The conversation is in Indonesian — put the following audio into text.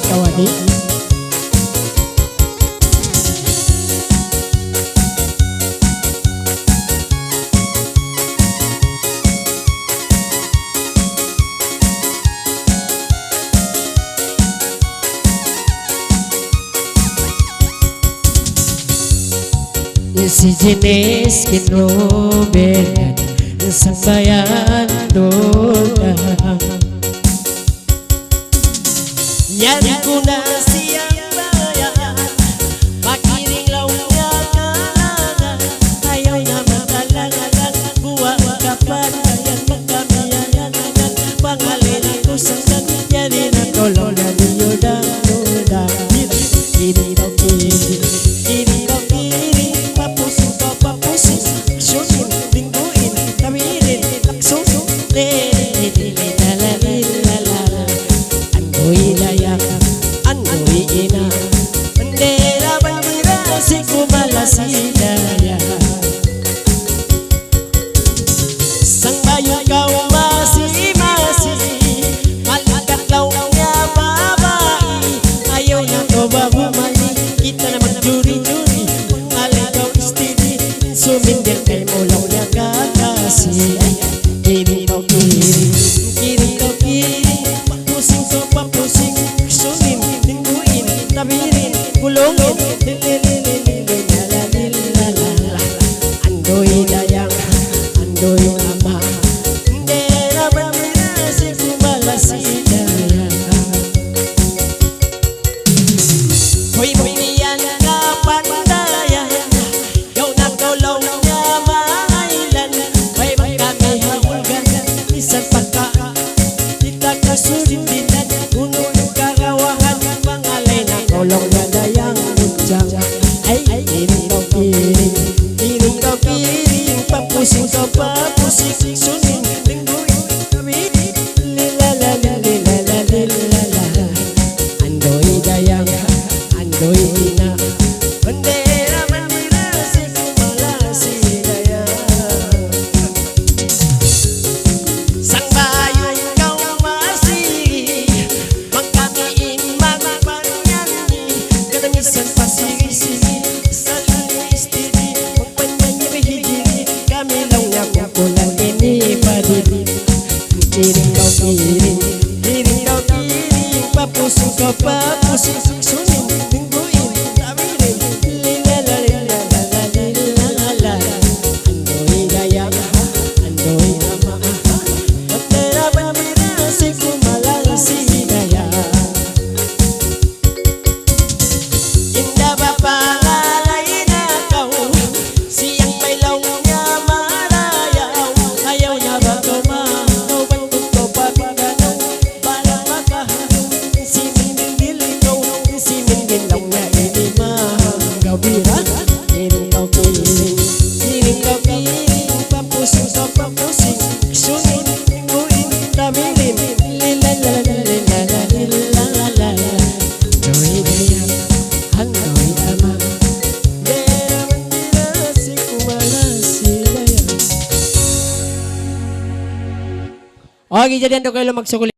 Kawani. Si jenis kinobelan sambayan doa nyari kuna siang bayan makiring launya kalangan ayaw na matalangan buwang kapan kayan magkamiyayan pangalin ako sangkan nyari na kolong na niyo dang kiri daw kiri Sidaya sang bayu kau masih malaikat launya babai ayo na coba bumali kita na magjuri-juri mengalir kau istri sumindil kay mulaw na kakasih kiri kau kiri papusing so papusing sumin tingguin tabirin kulungin kolong dadayang ujang ay kiri kau kiri papusing kau papusing suning tingguin kami lilala andoi dayang andoi ina bendera si kumala sidaya sang bayu kau masih mengkamiin Misan pasiri sini saling istri mempenyanyi berhijri kami laungnya kumpulan ini berdiri kiri kau kiri papusing kau papusing suning tungguin tabirin lilala andoi dayang andoi ama betera bambira si kumala sidaya indah bapa lalai na kau siang may launya marayau ayaw niya ba kau mau bantuk kau pagkanaw balang makaharong si mindil ikaw si mindil launya ini mahanggaw bira kiri kau kiri papusing kau papusing sunin tingguin tabirin lilala doi dayang andoi ama bendera bendera si kumala sidaya. Okay, jadi ando kayo magsukuli.